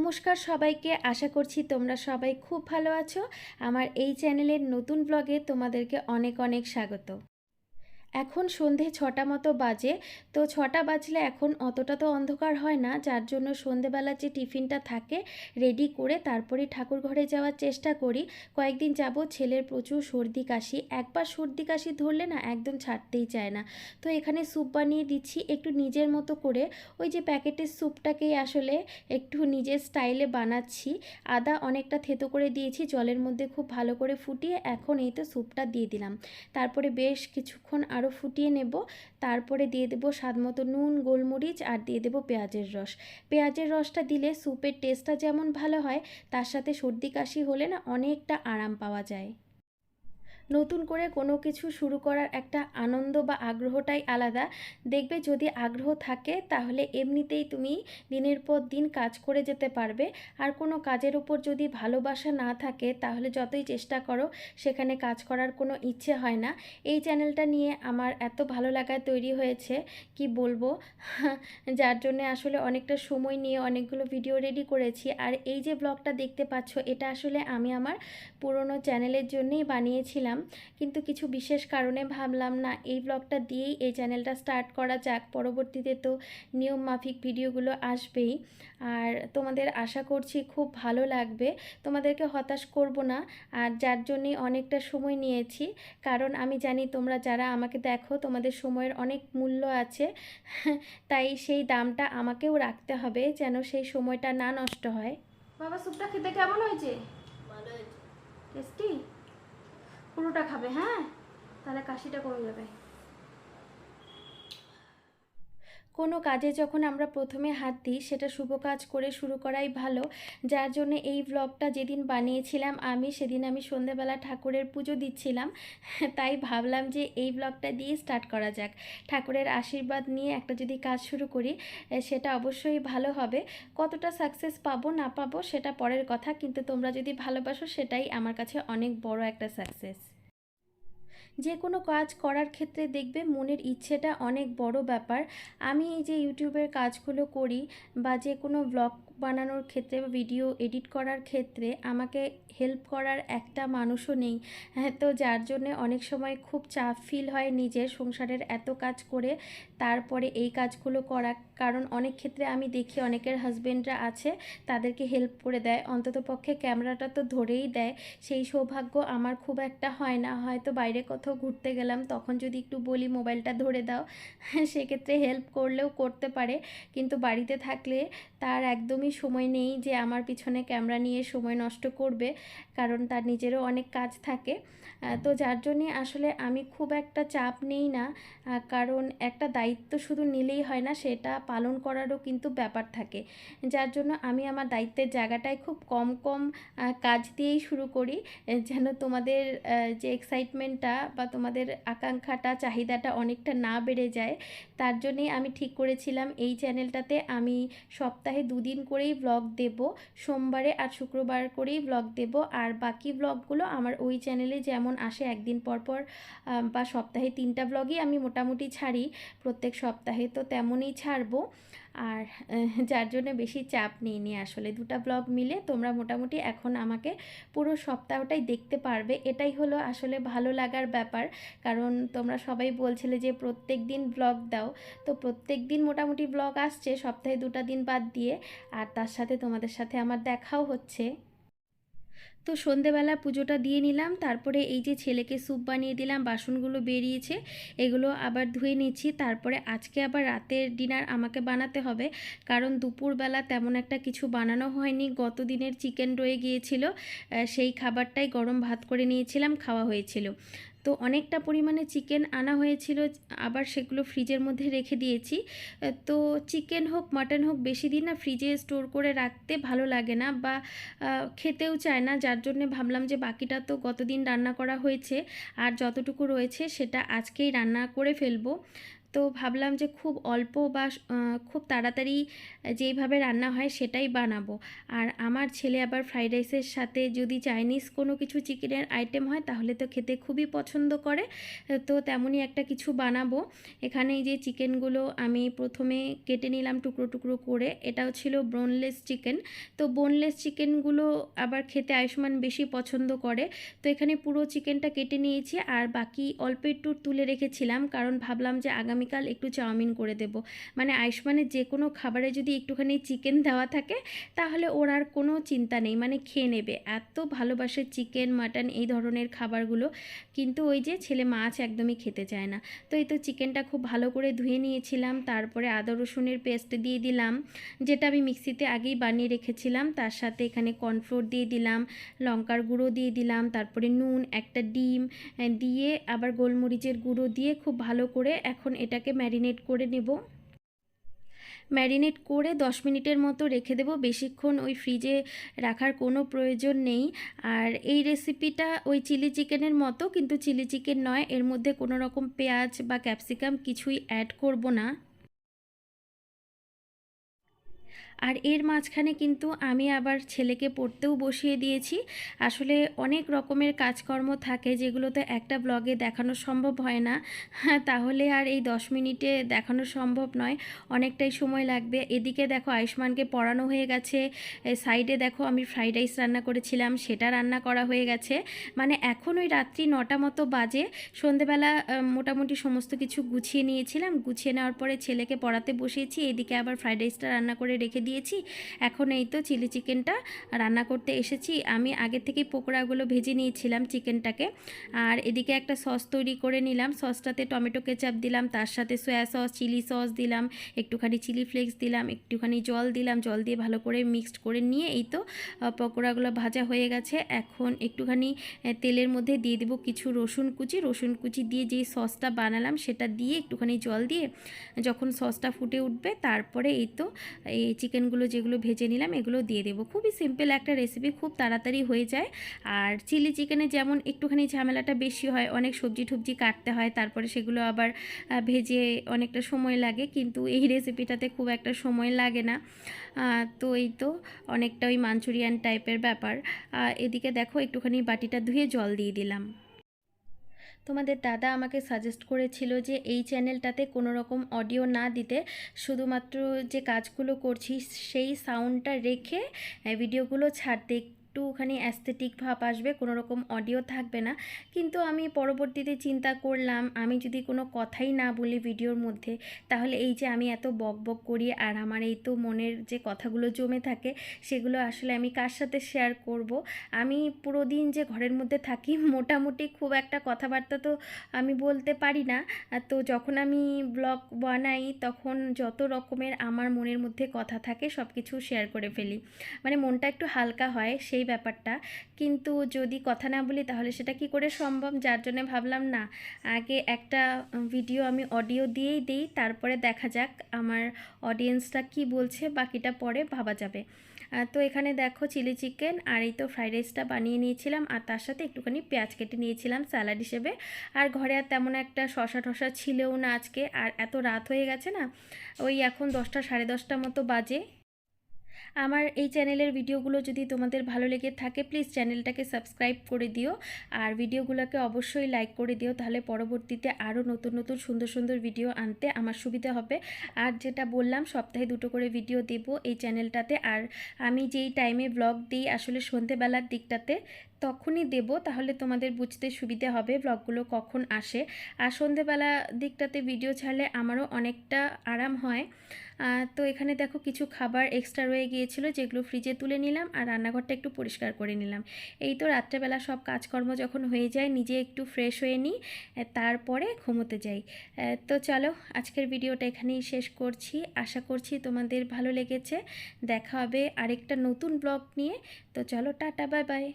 নমস্কার সবাইকে, আশা করছি তোমরা সবাই খুব ভালো আছো। আমার এই চ্যানেলের নতুন ব্লগে তোমাদেরকে অনেক অনেক স্বাগত। এখন সন্ধে 6টা মতো বাজে। তো 6টা বাজলে এখন অতটা তো অন্ধকার হয় না, যার জন্য সন্ধেবেলা যে টিফিনটা থাকে রেডি করে তারপরে ঠাকুর ঘরে যাওয়ার চেষ্টা করি। কয়েকদিন যাবত ছেলের প্রচুর সর্দি কাশি, একবার সর্দি কাশি ধরলে না একদম ছাড়তেই চায় না। তো এখানে স্যুপ বানিয়ে দিচ্ছি একটু নিজের মতো করে। ওই যে প্যাকেটের স্যুপটাকেই আসলে একটু নিজের স্টাইলে বানাচ্ছি। আদা অনেকটা থেতো করে দিয়েছি জলের মধ্যে, খুব ভালো করে ফুটিয়ে এখন এই তো স্যুপটা দিয়ে দিলাম। তারপরে বেশ কিছুক্ষণ আরও ফুটিয়ে নেব। তারপরে দিয়ে দেবো স্বাদ মতো নুন, গোলমরিচ আর দিয়ে দেবো পেঁয়াজের রস। পেঁয়াজের রসটা দিলে স্যুপের টেস্টটা যেমন ভালো হয়, তার সাথে সর্দি কাশি হলে না অনেকটা আরাম পাওয়া যায়। নতুন করে কোনো কিছু শুরু করার একটা আনন্দ বা আগ্রহটাই আলাদা। দেখবে যদি আগ্রহ থাকে তাহলে এমনিতেই তুমি দিনের পর দিন কাজ করে যেতে পারবে। আর কোনো কাজের উপর যদি ভালোবাসা না থাকে তাহলে যতই চেষ্টা করো সেখানে কাজ করার কোনো ইচ্ছে হয় না। এই চ্যানেলটা নিয়ে আমার এত ভালো লাগা তৈরি হয়েছে কি বলবো যার জন্য আসলে অনেকটা সময় নিয়ে অনেকগুলো ভিডিও রেডি করেছি। আর এই যে ব্লগটা দেখতে পাচ্ছ এটা আসলে আমি আমার পুরনো চ্যানেলের জন্যই বানিয়েছিলাম, কিন্তু কিছু বিশেষ কারণে ভাবলাম না এই ব্লগটা দিয়েই এই চ্যানেলটা স্টার্ট করা যাক। পরবর্তীতে তো নিয়ম মাফিক ভিডিওগুলো আসবেই, আর তোমাদের আশা করছি খুব ভালো লাগবে, তোমাদেরকে হতাশ করব না। আর যার জন্যই অনেকটা সময় নিয়েছি, কারণ আমি জানি তোমরা যারা আমাকে দেখো তোমাদের সময়ের অনেক মূল্য আছে তাই সেই দামটা আমাকেও রাখতে হবে যেন সেই সময়টা না নষ্ট হয়। বাবা স্যুপটা খেতে কেমন হয়েছে? টেস্টি? পুরোটা খাবে, হ্যাঁ? তাহলে কাশিটা কমে যাবে। কোনো কাজে যখন আমরা প্রথমে হাত দিই সেটা শুভ কাজ করে শুরু করাই ভালো। যার জন্য এই ব্লগটা যেদিন বানিয়েছিলাম সেদিন আমি সন্ধেবেলা ঠাকুরের পুজো দিচ্ছিলাম তাই ভাবলাম যে এই ব্লগটা দিয়ে স্টার্ট করা যাক। ঠাকুরের আশীর্বাদ নিয়ে একটা যদি কাজ শুরু করি সেটা অবশ্যই ভালো হবে। কতটা সাকসেস পাবো না পাবো সেটা পরের কথা, কিন্তু তোমরা যদি ভালোবাসো সেটাই আমার কাছে অনেক বড় একটা সাকসেস। যে কোনো কাজ করার ক্ষেত্রে দেখবে মনের ইচ্ছেটা অনেক বড় ব্যাপার। আমি এই যে ইউটিউবের কাজগুলো করি বা যে কোনো ব্লগ বানানোর ক্ষেত্রে বা ভিডিও এডিট করার ক্ষেত্রে আমাকে হেল্প করার একটা মানুষও নেই। হ্যাঁ, তো যার জন্যে অনেক সময় খুব চাপ ফিল হয় নিজের, সংসারের এত কাজ করে তারপরে এই কাজগুলো করা। কারণ অনেক ক্ষেত্রে আমি দেখি অনেকের হাজবেন্ডরা আছে তাদেরকে হেল্প করে দেয়, অন্ততপক্ষে ক্যামেরাটা তো ধরেই দেয়। সেই সৌভাগ্য আমার খুব একটা হয় না। হয়তো বাইরে কোথাও ঘুরতে গেলাম তখন যদি একটু বলি মোবাইলটা ধরে দাও সেক্ষেত্রে হেল্প করলেও করতে পারে, কিন্তু বাড়িতে থাকলে তার একদমই সময় নেই যে আমার পিছনে ক্যামেরা নিয়ে সময় নষ্ট করবে, কারণ তার নিজেরও অনেক কাজ থাকে। তো যার জন্যে আসলে আমি খুব একটা চাপ নেই না, কারণ একটা দায়িত্ব শুধু নিলেই হয় না, সেটা পালন করারও কিন্তু ব্যাপার থাকে। যার জন্য আমি আমার দায়িত্বের জায়গাটায় খুব কম কম কাজ দিয়েই শুরু করি, যেন তোমাদের যে এক্সাইটমেন্টটা বা তোমাদের আকাঙ্ক্ষাটা চাহিদাটা অনেকটা না বেড়ে যায়। তার জন্যেই আমি ঠিক করেছিলাম এই চ্যানেলটাতে আমি সপ্তাহে 2 দিন করেই ব্লগ দেব, সোমবারে আর শুক্রবার করেই ব্লগ দেব। আর বাকি ব্লগগুলো আমার ওই চ্যানেলে যেমন আসে একদিন পর পর বা সপ্তাহে 3টা ব্লগই আমি মোটামুটি ছাড়ি প্রত্যেক সপ্তাহে, তো তেমনই ছাড়বো। আর যার জন্য বেশি চাপ নিইনি, আসলে 2টা ব্লগ মিলে তোমরা মোটামুটি এখন আমাকে পুরো সপ্তাহটাই দেখতে পারবে। এটাই হলো আসলে ভালো লাগার ব্যাপার, কারণ তোমরা সবাই বলছিলে যে প্রত্যেক দিন ব্লগ দাও, তো প্রত্যেক দিন মোটামুটি ব্লগ আসছে, সপ্তাহে 2টা দিন বাদ দিয়ে। আর তার সাথে তোমাদের সাথে আমার দেখাও হচ্ছে। তো সন্ধেবেলা পুজোটা দিয়ে নিলাম, তারপরে এই যে ছেলেকে স্যুপ বানিয়ে দিলাম, বাসনগুলো বেরিয়েছে এগুলো আবার ধুয়ে নিচ্ছি। তারপরে আজকে আবার রাতের ডিনার আমাকে বানাতে হবে, কারণ দুপুরবেলা তেমন একটা কিছু বানানো হয়নি, গত দিনের চিকেন রয়ে গিয়েছিল, সেই খাবারটাই গরম ভাত করে নিয়েছিলাম, খাওয়া হয়েছিল। তো অনেকটা পরিমাণে চিকেন আনা হয়েছিল, আবার সেগুলো ফ্রিজের মধ্যে রেখে দিয়েছি। তো চিকেন হোক মাটন হোক বেশি দিন না ফ্রিজে স্টোর করে রাখতে ভালো লাগে না বা খেতেও চায় না, যার জন্যে ভাবলাম যে বাকিটা তো গতদিন রান্না করা হয়েছে আর যতটুকু রয়েছে সেটা আজকেই রান্না করে ফেলবো। তো ভাবলাম যে খুব অল্প বা খুব তাড়াতাড়ি যেইভাবে রান্না হয় সেটাই বানাবো। আর আমার ছেলে আবার ফ্রাইড রাইসের সাথে যদি চাইনিজ কোনো কিছু চিকেনের আইটেম হয় তাহলে তো খেতে খুবই পছন্দ করে। তো তেমনই একটা কিছু বানাবো। এখানে এই যে চিকেনগুলো আমি প্রথমে কেটে নিলাম টুকরো টুকরো করে। এটাও ছিল বোনলেস চিকেন। তো বোনলেস চিকেনগুলো আবার খেতে আয়ুষ্মান বেশি পছন্দ করে। তো এখানে পুরো চিকেনটা কেটে নিয়েছি, আর বাকি অল্প একটু তুলে রেখেছিলাম, কারণ ভাবলাম যে আগামীকাল একটু চাউমিন করে দেব। মানে আয়ুষ্মানের যে কোনো খাবারে যদি একটুখানি চিকেন দেওয়া থাকে তাহলে ওর আর কোনো চিন্তা নেই, মানে খেয়ে নেবে। এত ভালোবাসে চিকেন মাটন এই ধরনের খাবারগুলো, কিন্তু ওই যে ছেলে মাছ একদমই খেতে চায় না। তো এই তো চিকেনটা খুব ভালো করে ধুয়ে নিয়েছিলাম, তারপরে আদা রসুনের পেস্ট দিয়ে দিলাম, যেটা আমি মিক্সিতে আগেই বানিয়ে রেখেছিলাম। তার সাথে এখানে কর্নফ্লোর দিয়ে দিলাম, লঙ্কার গুঁড়ো দিয়ে দিলাম, তারপরে নুন, একটা ডিম দিয়ে আবার গোলমরিচের গুঁড়ো দিয়ে খুব ভালো করে এখন এটাকে ম্যারিনেট করে নেব। ম্যারিনেট করে 10 মিনিটের মতো রেখে দেবো, বেশিক্ষণ ওই ফ্রিজে রাখার কোনো প্রয়োজন নেই। আর এই রেসিপিটা ওই চিলি চিকেনের মতো, কিন্তু চিলি চিকেন নয়, এর মধ্যে কোনো রকম পেঁয়াজ বা ক্যাপসিকাম কিছুই অ্যাড করব না। আর এর মাঝখানে কিন্তু আমি আবার ছেলেকে পড়তেও বসিয়ে দিয়েছি। আসলে অনেক রকমের কাজকর্ম থাকে যেগুলোতে একটা ব্লগে দেখানো সম্ভব হয় না। হ্যাঁ, তাহলে আর এই 10 মিনিটে দেখানো সম্ভব নয়, অনেকটাই সময় লাগবে। এদিকে দেখো আয়ুষ্মানকে পড়ানো হয়ে গেছে, সাইডে দেখো আমি ফ্রাইড রাইস রান্না করেছিলাম সেটা রান্না করা হয়ে গেছে। মানে এখন ওই রাত্রি 9টা মতো বাজে। সন্ধেবেলা মোটামুটি সমস্ত কিছু গুছিয়ে নিয়েছিলাম, গুছিয়ে নেওয়ার পরে ছেলেকে পড়াতে বসিয়েছি, এদিকে আবার ফ্রাইড রাইসটা রান্না করে রেখে দিয়েছি। এখন এই তো চিলি চিকেনটা রান্না করতে এসেছি। আমি আগে থেকেই পকোড়াগুলো ভেজে নিয়েছিলাম চিকেনটাকে। আর এদিকে একটা সস তৈরি করে নিলাম, সসটাতে টমেটো কেচাপ দিলাম, তার সাথে সয়া সস, চিলি সস দিলাম, একটুখানি চিলি ফ্লেক্স দিলাম, একটুখানি জল দিলাম, জল দিয়ে ভালো করে মিক্সড করে নিয়ে এই তো পকোড়াগুলো ভাজা হয়ে গেছে। এখন একটুখানি তেলের মধ্যে দিয়ে দেবো কিছু রসুন কুচি, রসুন কুচি দিয়ে যেই সসটা বানালাম সেটা দিয়ে একটুখানি জল দিয়ে যখন সসটা ফুটে উঠবে তারপরে এই তো এই চিকেনগুলো যেগুলো ভেজে নিলাম এগুলো দিয়ে দেবো। খুবই সিম্পল একটা রেসিপি, খুব তাড়াতাড়ি হয়ে যায়। আর চিলি চিকেনে যেমন একটুখানি ঝামেলাটা বেশি হয়, অনেক সবজি টবজি কাটতে হয়, তারপরে সেগুলো আবার ভেজে অনেকটা সময় লাগে, কিন্তু এই রেসিপিটাতে খুব একটা সময় লাগে না। তো এই তো অনেকটা ওই মাঞ্চুরিয়ান টাইপের ব্যাপার। এদিকে দেখো একটুখানি বাটিটা ধুয়ে জল দিয়ে দিলাম। তোমাদের দাদা আমাকে সাজেস্ট করেছিল যে এই চ্যানেলটাতে কোনো রকম অডিও না দিতে, শুধুমাত্র যে কাজগুলো করছি সেই সাউন্ডটা রেখে ভিডিওগুলো ছাড়তে, একটুখানি অ্যাস্থেটিক ভাব আসবে, কোনো রকম অডিও থাকবে না। কিন্তু আমি পরবর্তীতে চিন্তা করলাম আমি যদি কোনো কথাই না বলি ভিডিওর মধ্যে, তাহলে এই যে আমি এত বক বক করি আর আমার এই তো মনের যে কথাগুলো জমে থাকে সেগুলো আসলে আমি কার সাথে শেয়ার করব। আমি পুরো দিন যে ঘরের মধ্যে থাকি মোটামুটি খুব একটা কথাবার্তা তো আমি বলতে পারি না। তো যখন আমি ব্লগ বানাই তখন যত রকমের আমার মনের মধ্যে কথা থাকে সব কিছু শেয়ার করে ফেলি, মানে মনটা একটু হালকা হয় সেই ব্যাপারটা। কিন্তু যদি কথা না বলি তাহলে সেটা কি করে সম্ভব, যার জন্য ভাবলাম না, আগে একটা ভিডিও আমি অডিও দিয়েই দিই, তারপরে দেখা যাক আমার অডিয়েন্সটা কি বলছে, বাকিটা পরে ভাবা যাবে। তো এখানে দেখো চিলি চিকেন আর এই তো ফ্রাইড রাইসটা বানিয়ে নিয়েছিলাম, আর তার সাথে একটুখানি পেঁয়াজ কেটে নিয়েছিলাম স্যালাড হিসেবে। আর ঘরে আর তেমন একটা শশা টশা ছিলও না আজকে, আর এত রাত হয়ে গেছে না, ওই এখন 10টা সাড়ে 10টা মতো বাজে। আমার এই চ্যানেলের ভিডিওগুলো যদি তোমাদের ভালো লেগে থাকে প্লিজ চ্যানেলটাকে সাবস্ক্রাইব করে দিও, আর ভিডিওগুলোকে অবশ্যই লাইক করে দিও, তাহলে পরবর্তীতে আরও নতুন নতুন সুন্দর সুন্দর ভিডিও আনতে আমার সুবিধা হবে। আর যেটা বললাম সপ্তাহে 2টো করে ভিডিও দেব এই চ্যানেলটাতে, আর আমি যেই টাইমে ব্লগ দিই আসলে সন্ধেবেলার দিকটাতে তখনই দেব, তাহলে তোমাদের বুঝতে সুবিধে হবে ব্লগগুলো কখন আসে। আর সন্ধেবেলা দিকটাতে ভিডিও ছাড়লে আমারও অনেকটা আরাম হয়। তো এখানে দেখো কিছু খাবার এক্সট্রা রয়ে গিয়েছিল যেগুলো ফ্রিজে তুলে নিলাম, আর রান্নাঘরটা একটু পরিষ্কার করে নিলাম। এই তো রাত্রেবেলা সব কাজকর্ম যখন হয়ে যায় নিজে একটু ফ্রেশ হয়ে নিই, তারপরে ঘুমোতে যাই। তো চলো আজকের ভিডিওটা এখানেই শেষ করছি, আশা করছি তোমাদের ভালো লেগেছে। দেখা হবে আরেকটা নতুন ব্লগ নিয়ে। তো চলো টাটা, বাই বাই।